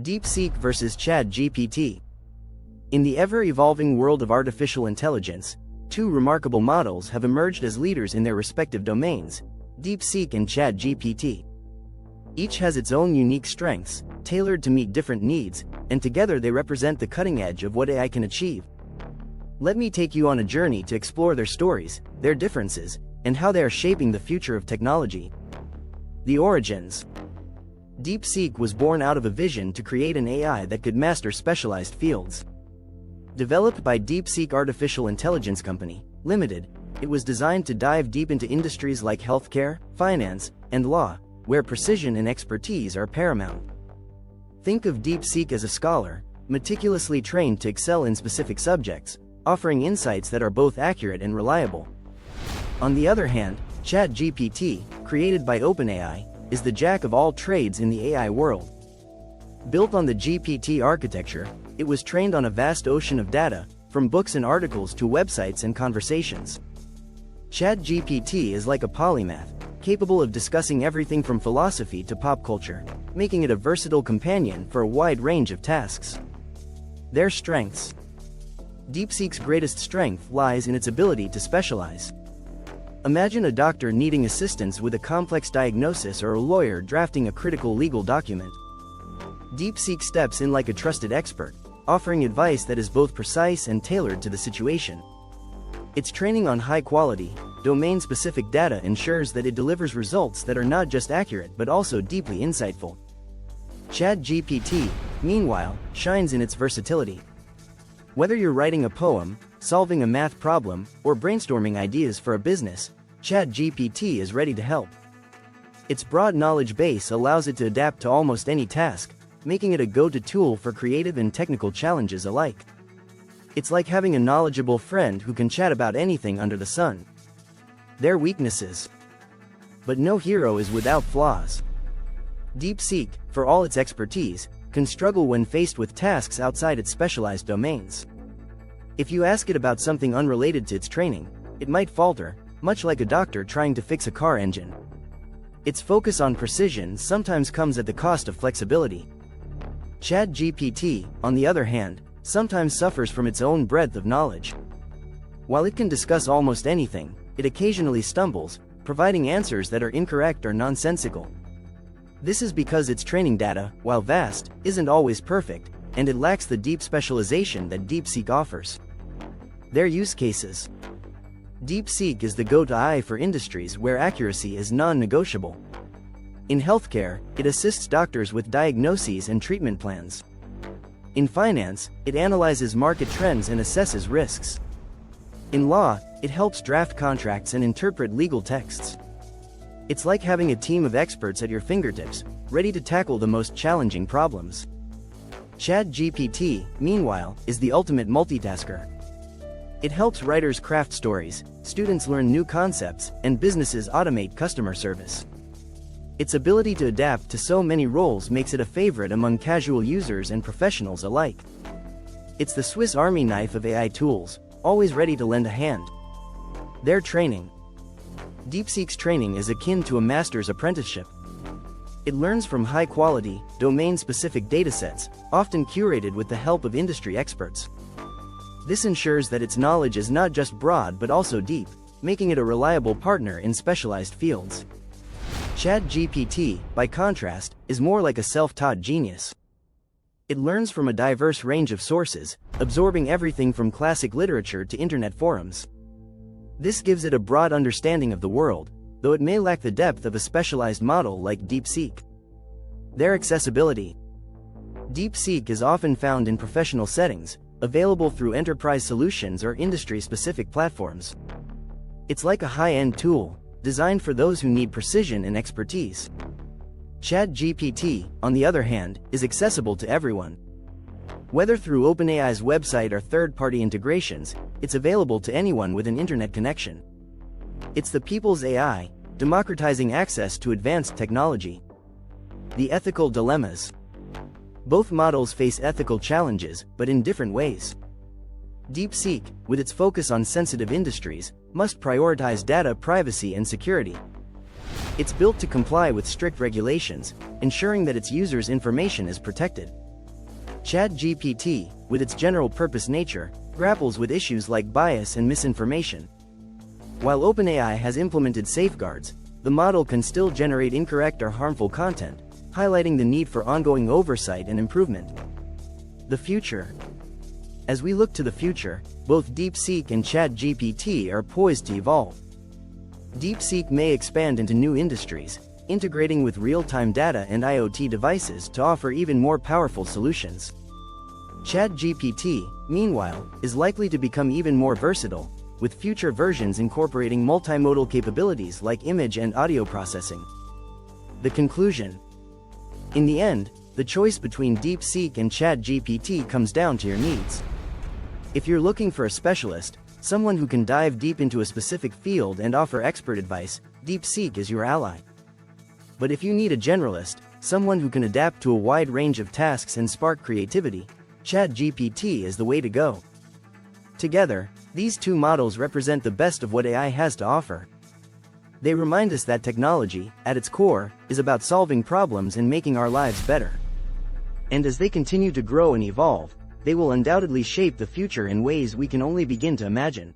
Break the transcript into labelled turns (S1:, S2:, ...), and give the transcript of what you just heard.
S1: DeepSeek versus ChatGPT. In the ever-evolving world of artificial intelligence, two remarkable models have emerged as leaders in their respective domains, DeepSeek and ChatGPT. Each has its own unique strengths, tailored to meet different needs, and together they represent the cutting edge of what AI can achieve. Let me take you on a journey to explore their stories, their differences, and how they are shaping the future of technology. The origins. DeepSeek was born out of a vision to create an AI that could master specialized fields. Developed by DeepSeek Artificial Intelligence Company, Limited, it was designed to dive deep into industries like healthcare, finance, and law, where precision and expertise are paramount. Think of DeepSeek as a scholar, meticulously trained to excel in specific subjects, offering insights that are both accurate and reliable. On the other hand, ChatGPT, created by OpenAI, is the jack of all trades in the AI world. Built on the GPT architecture, it was trained on a vast ocean of data, from books and articles to websites and conversations. ChatGPT is like a polymath, capable of discussing everything from philosophy to pop culture, making it a versatile companion for a wide range of tasks. Their strengths. DeepSeek's greatest strength lies in its ability to specialize. Imagine a doctor needing assistance with a complex diagnosis or a lawyer drafting a critical legal document. DeepSeek steps in like a trusted expert, offering advice that is both precise and tailored to the situation. Its training on high-quality, domain-specific data ensures that it delivers results that are not just accurate but also deeply insightful. ChatGPT, meanwhile, shines in its versatility. Whether you're writing a poem, solving a math problem, or brainstorming ideas for a business, ChatGPT is ready to help. Its broad knowledge base allows it to adapt to almost any task, making it a go-to tool for creative and technical challenges alike. It's like having a knowledgeable friend who can chat about anything under the sun. Their weaknesses. But no hero is without flaws. DeepSeek, for all its expertise, can struggle when faced with tasks outside its specialized domains. If you ask it about something unrelated to its training, it might falter, much like a doctor trying to fix a car engine. Its focus on precision sometimes comes at the cost of flexibility. ChatGPT, on the other hand, sometimes suffers from its own breadth of knowledge. While it can discuss almost anything, it occasionally stumbles, providing answers that are incorrect or nonsensical. This is because its training data, while vast, isn't always perfect, and it lacks the deep specialization that DeepSeek offers. Their use cases. DeepSeek is the go-to for industries where accuracy is non-negotiable. In healthcare, it assists doctors with diagnoses and treatment plans. In finance, it analyzes market trends and assesses risks. In law, it helps draft contracts and interpret legal texts. It's like having a team of experts at your fingertips, ready to tackle the most challenging problems. ChatGPT, meanwhile, is the ultimate multitasker. It helps writers craft stories, students learn new concepts, and businesses automate customer service. Its ability to adapt to so many roles makes it a favorite among casual users and professionals alike. It's the Swiss Army knife of AI tools, always ready to lend a hand. Their training. DeepSeek's training is akin to a master's apprenticeship. It learns from high-quality, domain-specific datasets, often curated with the help of industry experts. This ensures that its knowledge is not just broad but also deep, making it a reliable partner in specialized fields. ChatGPT, by contrast, is more like a self-taught genius. It learns from a diverse range of sources, absorbing everything from classic literature to internet forums. This gives it a broad understanding of the world, though it may lack the depth of a specialized model like DeepSeek. Their accessibility. DeepSeek is often found in professional settings, available through enterprise solutions or industry-specific platforms. It's like a high-end tool, designed for those who need precision and expertise. ChatGPT, on the other hand, is accessible to everyone. Whether through OpenAI's website or third-party integrations, it's available to anyone with an internet connection. It's the people's AI, democratizing access to advanced technology. The ethical dilemmas. Both models face ethical challenges, but in different ways. DeepSeek, with its focus on sensitive industries, must prioritize data privacy and security. It's built to comply with strict regulations, ensuring that its users' information is protected. ChatGPT, with its general-purpose nature, grapples with issues like bias and misinformation. While OpenAI has implemented safeguards, the model can still generate incorrect or harmful content, highlighting the need for ongoing oversight and improvement. The future. As we look to the future, both DeepSeek and ChatGPT are poised to evolve. DeepSeek may expand into new industries, integrating with real-time data and IoT devices to offer even more powerful solutions. ChatGPT, meanwhile, is likely to become even more versatile, with future versions incorporating multimodal capabilities like image and audio processing. The conclusion. In the end, the choice between DeepSeek and ChatGPT comes down to your needs. If you're looking for a specialist, someone who can dive deep into a specific field and offer expert advice, DeepSeek is your ally. But if you need a generalist, someone who can adapt to a wide range of tasks and spark creativity, ChatGPT is the way to go. Together, these two models represent the best of what AI has to offer. They remind us that technology, at its core, is about solving problems and making our lives better. And as they continue to grow and evolve, they will undoubtedly shape the future in ways we can only begin to imagine.